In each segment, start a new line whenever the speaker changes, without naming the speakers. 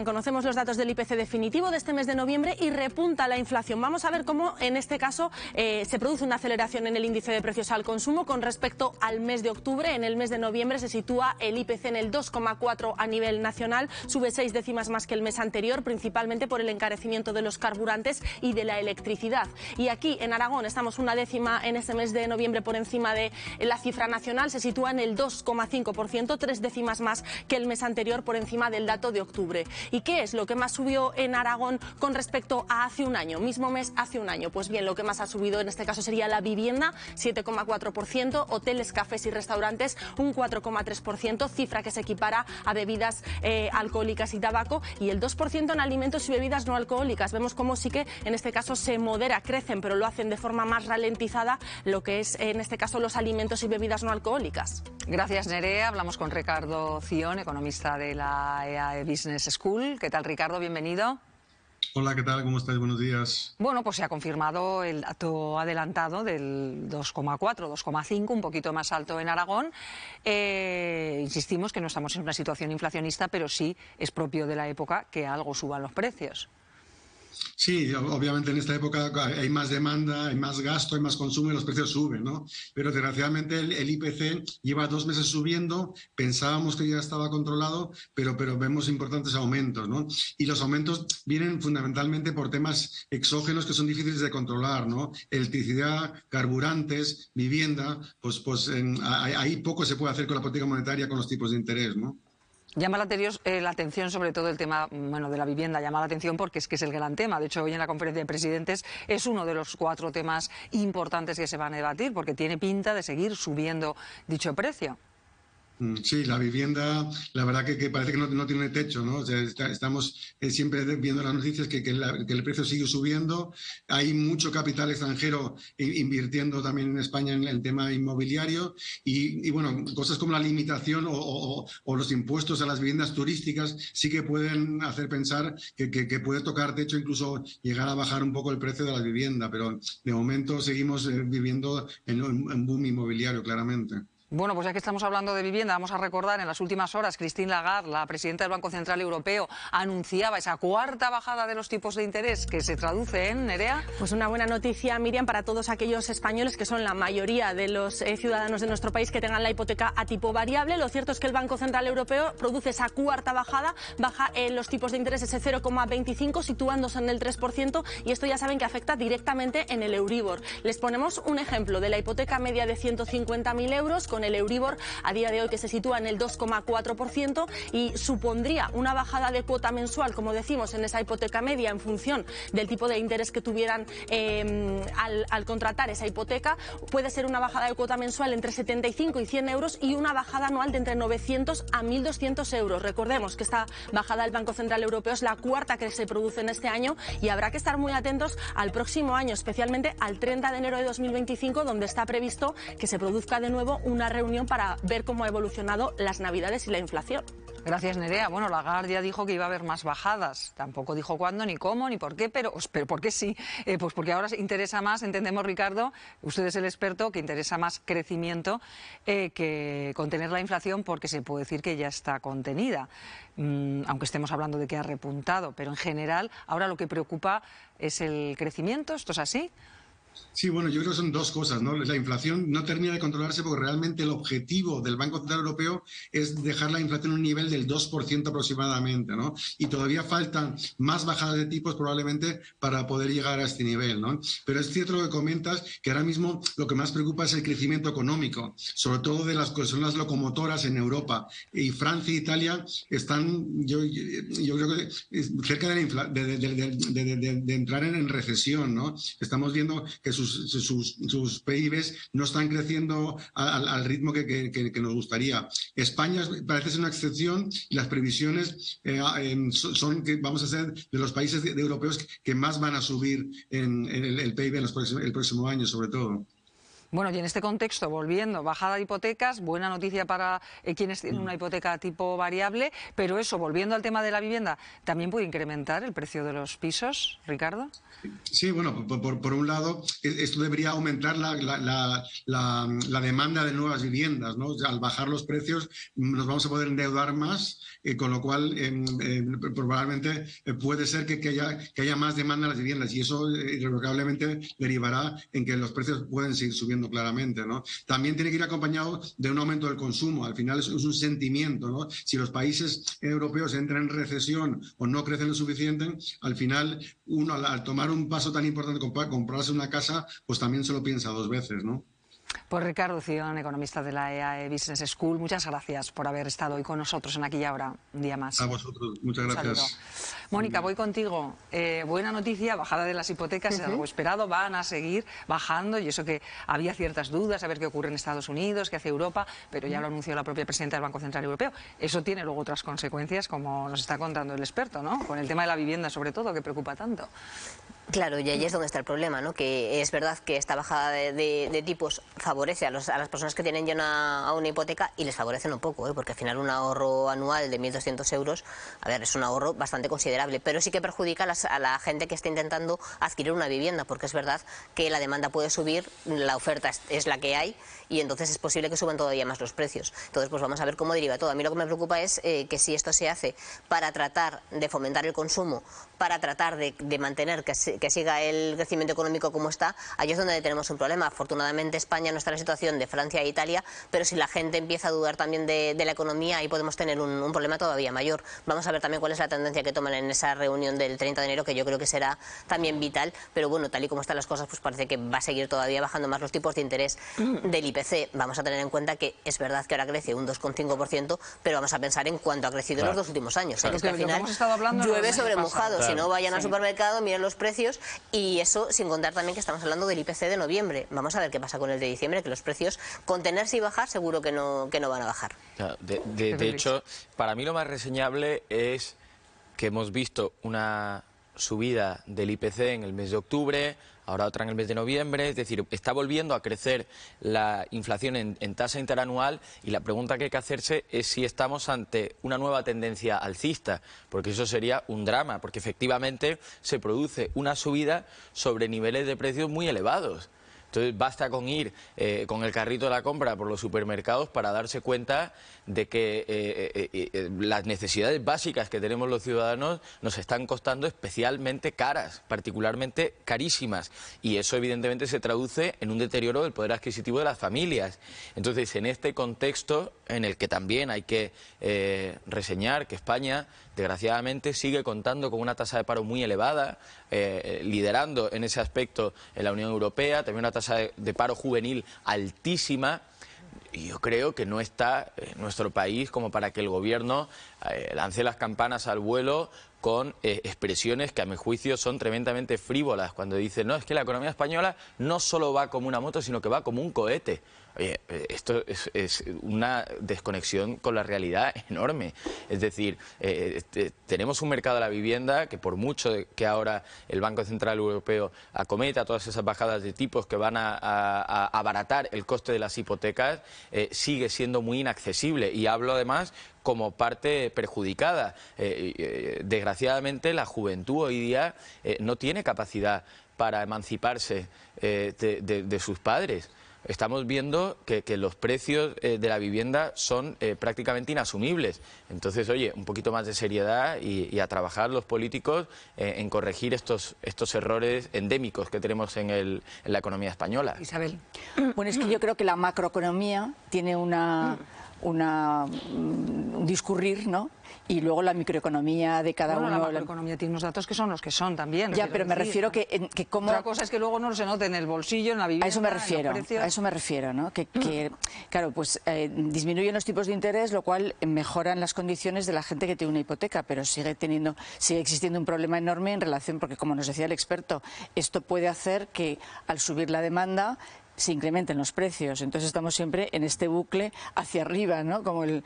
Conocemos los datos del IPC definitivo de este mes de noviembre y repunta la inflación. Vamos a ver cómo en este caso se produce una aceleración en el índice de precios al consumo con respecto al mes de octubre. En el mes de noviembre se sitúa el IPC en el 2,4 a nivel nacional, sube 6 décimas más que el mes anterior, principalmente por el encarecimiento de los carburantes y de la electricidad. Y aquí en Aragón estamos una décima en este mes de noviembre por encima de la cifra nacional, se sitúa en el 2,5%, 3 décimas más que el mes anterior por encima del dato de octubre. ¿Y qué es lo que más subió en Aragón con respecto a hace un año, mismo mes hace un año? Pues bien, lo que más ha subido en este caso sería la vivienda, 7,4%, hoteles, cafés y restaurantes, un 4,3%, cifra que se equipara a bebidas alcohólicas y tabaco, y el 2% en alimentos y bebidas no alcohólicas. Vemos cómo sí que en este caso se modera, crecen, pero lo hacen de forma más ralentizada lo que es en este caso los alimentos y bebidas no alcohólicas.
Gracias, Nerea. Hablamos con Ricardo Zion, economista de la EAE Business School. ¿Qué tal, Ricardo? Bienvenido.
Hola, ¿qué tal? ¿Cómo estáis? Buenos días.
Bueno, pues se ha confirmado el dato adelantado del 2,4, 2,5, un poquito más alto en Aragón. Insistimos que no estamos en una situación inflacionista, pero sí es propio de la época que algo suban los precios.
Sí, obviamente en esta época hay más demanda, hay más gasto, hay más consumo y los precios suben, ¿no? Pero desgraciadamente el IPC lleva 2 meses subiendo, pensábamos que ya estaba controlado, pero vemos importantes aumentos, ¿no? Y los aumentos vienen fundamentalmente por temas exógenos que son difíciles de controlar, ¿no? Electricidad, carburantes, vivienda, pues ahí poco se puede hacer con la política monetaria, con los tipos de interés, ¿no?
Llama la atención sobre todo el tema de la vivienda, llama la atención porque es que es el gran tema. De hecho, hoy en la conferencia de presidentes es uno de los 4 temas importantes que se van a debatir porque tiene pinta de seguir subiendo dicho precio.
Sí, la vivienda, la verdad que parece que no tiene techo, ¿no? O sea, estamos siempre viendo las noticias que el precio sigue subiendo. Hay mucho capital extranjero invirtiendo también en España en el tema inmobiliario y bueno, cosas como la limitación o los impuestos a las viviendas turísticas sí que pueden hacer pensar que puede tocar techo, incluso llegar a bajar un poco el precio de la vivienda, pero de momento seguimos viviendo en un boom inmobiliario, claramente.
Bueno, pues ya que estamos hablando de vivienda, vamos a recordar en las últimas horas Christine Lagarde, la presidenta del Banco Central Europeo, anunciaba esa 4ª bajada de los tipos de interés que se traduce en, Nerea.
Pues una buena noticia, Miriam, para todos aquellos españoles que son la mayoría de los ciudadanos de nuestro país que tengan la hipoteca a tipo variable. Lo cierto es que el Banco Central Europeo produce esa 4ª bajada, baja los tipos de interés ese 0,25, situándose en el 3%, y esto ya saben que afecta directamente en el Euribor. Les ponemos un ejemplo de la hipoteca media de 150.000 euros con el Euribor a día de hoy que se sitúa en el 2,4% y supondría una bajada de cuota mensual, como decimos, en esa hipoteca media en función del tipo de interés que tuvieran al contratar esa hipoteca. Puede ser una bajada de cuota mensual entre 75 y 100 euros y una bajada anual de entre 900 a 1.200 euros. Recordemos que esta bajada del Banco Central Europeo es la 4ª que se produce en este año y habrá que estar muy atentos al próximo año, especialmente al 30 de enero de 2025, donde está previsto que se produzca de nuevo una reunión para ver cómo ha evolucionado las Navidades y la inflación.
Gracias, Nerea. Bueno, Lagarde ya dijo que iba a haber más bajadas. Tampoco dijo cuándo, ni cómo, ni por qué, pero ¿por qué sí? Pues porque ahora interesa más, entendemos, Ricardo, usted es el experto, que interesa más crecimiento que contener la inflación, porque se puede decir que ya está contenida, aunque estemos hablando de que ha repuntado, pero en general ahora lo que preocupa es el crecimiento. ¿Esto es así?
Sí, bueno, yo creo que son 2 cosas, ¿no? La inflación no termina de controlarse porque realmente el objetivo del Banco Central Europeo es dejar la inflación en un nivel del 2% aproximadamente, ¿no? Y todavía faltan más bajadas de tipos probablemente para poder llegar a este nivel, ¿no? Pero es cierto lo que comentas, que ahora mismo lo que más preocupa es el crecimiento económico, sobre todo de las que son las locomotoras en Europa. Y Francia e Italia están, yo creo que cerca de entrar en recesión, ¿no? Estamos viendo que sus PIBs no están creciendo al ritmo que nos gustaría. España parece ser una excepción y las previsiones son que vamos a ser de los países europeos que más van a subir en el PIB el próximo año, sobre todo.
Bueno, y en este contexto, volviendo, bajada de hipotecas, buena noticia para quienes tienen una hipoteca tipo variable, pero eso, volviendo al tema de la vivienda, ¿también puede incrementar el precio de los pisos, Ricardo?
Sí, bueno, por un lado, esto debería aumentar la demanda de nuevas viviendas, ¿no? Al bajar los precios nos vamos a poder endeudar más, con lo cual probablemente puede ser que haya más demanda de las viviendas y eso irrevocablemente derivará en que los precios pueden seguir subiendo claramente, ¿no? También tiene que ir acompañado de un aumento del consumo. Al final es un sentimiento, ¿no? Si los países europeos entran en recesión o no crecen lo suficiente, al final uno al tomar un paso tan importante como comprarse una casa, pues también se lo piensa dos veces, ¿no?
Pues Ricardo Cidón, economista de la EAE Business School, muchas gracias por haber estado hoy con nosotros en Aquí y Ahora, un día más.
A vosotros, muchas gracias.
Mónica, voy contigo. Buena noticia, bajada de las hipotecas, es algo esperado, van a seguir bajando y eso que había ciertas dudas, a ver qué ocurre en Estados Unidos, qué hace Europa, pero ya lo anunció la propia presidenta del Banco Central Europeo. Eso tiene luego otras consecuencias, como nos está contando el experto, ¿no? Con el tema de la vivienda, sobre todo, que preocupa tanto.
Claro, y ahí es donde está el problema, ¿no? Que es verdad que esta bajada de tipos favorece a las personas que tienen ya una hipoteca y les favorecen un poco, porque al final un ahorro anual de 1.200 euros, a ver, es un ahorro bastante considerable, pero sí que perjudica a la gente que está intentando adquirir una vivienda, porque es verdad que la demanda puede subir, la oferta es la que hay y entonces es posible que suban todavía más los precios. Entonces, pues vamos a ver cómo deriva todo. A mí lo que me preocupa es que si esto se hace para tratar de fomentar el consumo, para tratar de mantener que siga el crecimiento económico como está, ahí es donde tenemos un problema. Afortunadamente España no está en la situación de Francia e Italia, pero si la gente empieza a dudar también de la economía, ahí podemos tener un problema todavía mayor. Vamos a ver también cuál es la tendencia que toman en esa reunión del 30 de enero, que yo creo que será también vital, pero bueno, tal y como están las cosas, pues parece que va a seguir todavía bajando más los tipos de interés del IPC. Vamos a tener en cuenta que es verdad que ahora crece un 2,5%, pero vamos a pensar en cuánto ha crecido en los 2 últimos años. Es que al final llueve sobre mojado. Si no, vayan al supermercado, miren los precios y eso sin contar también que estamos hablando del IPC de noviembre. Vamos a ver qué pasa con el de diciembre, que los precios contenerse y bajar seguro que no van a bajar.
De hecho, para mí lo más reseñable es que hemos visto una subida del IPC en el mes de octubre, ahora otra en el mes de noviembre, es decir, está volviendo a crecer la inflación en tasa interanual y la pregunta que hay que hacerse es si estamos ante una nueva tendencia alcista, porque eso sería un drama, porque efectivamente se produce una subida sobre niveles de precios muy elevados. Entonces basta con ir con el carrito de la compra por los supermercados para darse cuenta de que las necesidades básicas que tenemos los ciudadanos nos están costando especialmente caras, particularmente carísimas. Y eso evidentemente se traduce en un deterioro del poder adquisitivo de las familias. Entonces, en este contexto en el que también hay que reseñar que España, desgraciadamente, sigue contando con una tasa de paro muy elevada, liderando en ese aspecto en la Unión Europea, también una tasa de paro juvenil altísima. Y yo creo que no está nuestro país como para que el gobierno lance las campanas al vuelo con expresiones que a mi juicio son tremendamente frívolas, cuando dicen, no, es que la economía española no solo va como una moto, sino que va como un cohete. Oye, esto es una desconexión con la realidad enorme. Es decir, tenemos un mercado de la vivienda que por mucho que ahora el Banco Central Europeo acometa todas esas bajadas de tipos que van a abaratar el coste de las hipotecas, sigue siendo muy inaccesible. Y hablo además como parte perjudicada. Desgraciadamente la juventud hoy día no tiene capacidad para emanciparse de sus padres. Estamos viendo que los precios de la vivienda son prácticamente inasumibles. Entonces, oye, un poquito más de seriedad y a trabajar los políticos en corregir estos errores endémicos que tenemos en la economía española.
Isabel.
Bueno, es que yo creo que la macroeconomía tiene un discurrir, ¿no? Y luego la microeconomía de cada uno.
La macroeconomía tiene unos datos que son los que son también.
Ya, pero me refiero que como...
Otra cosa es que luego no se note en el bolsillo, en la vivienda,
a eso me refiero, ¿no? Que claro, pues disminuyen los tipos de interés, lo cual mejoran las condiciones de la gente que tiene una hipoteca, pero sigue existiendo un problema enorme en relación, porque como nos decía el experto, esto puede hacer que al subir la demanda se incrementen los precios. Entonces estamos siempre en este bucle hacia arriba, ¿no? Como el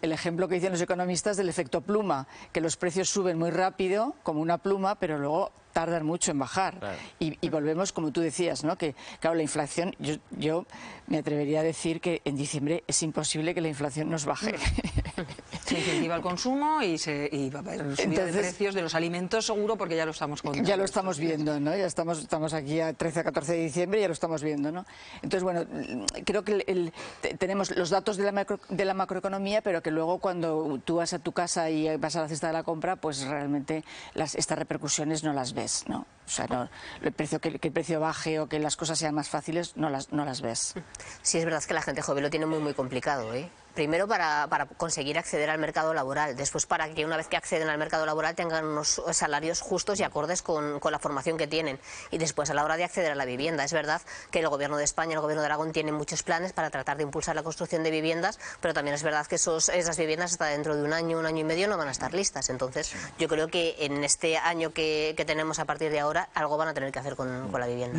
ejemplo que dicen los economistas del efecto pluma, que los precios suben muy rápido, como una pluma, pero luego tardan mucho en bajar.
Claro.
Y volvemos, como tú decías, ¿no? Que, claro, la inflación, yo me atrevería a decir que en diciembre es imposible que la inflación nos baje.
Se incentiva el consumo y va a haber subida de precios de los alimentos seguro, porque ya lo estamos contando.
Ya lo estamos viendo, ¿no? Ya estamos aquí a 13 a 14 de diciembre y ya lo estamos viendo, ¿no? Entonces, bueno, creo que tenemos los datos de la macroeconomía, pero que luego cuando tú vas a tu casa y vas a la cesta de la compra, pues realmente estas repercusiones no las ves, ¿no? O sea, que el precio baje o que las cosas sean más fáciles, no las ves.
Sí, es verdad que la gente joven lo tiene muy, muy complicado, ¿eh? Primero para conseguir acceder al mercado laboral, después para que una vez que acceden al mercado laboral tengan unos salarios justos y acordes con la formación que tienen, y después a la hora de acceder a la vivienda. Es verdad que el Gobierno de España, el Gobierno de Aragón tiene muchos planes para tratar de impulsar la construcción de viviendas, pero también es verdad que esas viviendas hasta dentro de un año y medio no van a estar listas. Entonces yo creo que en este año que tenemos a partir de ahora algo van a tener que hacer con la vivienda.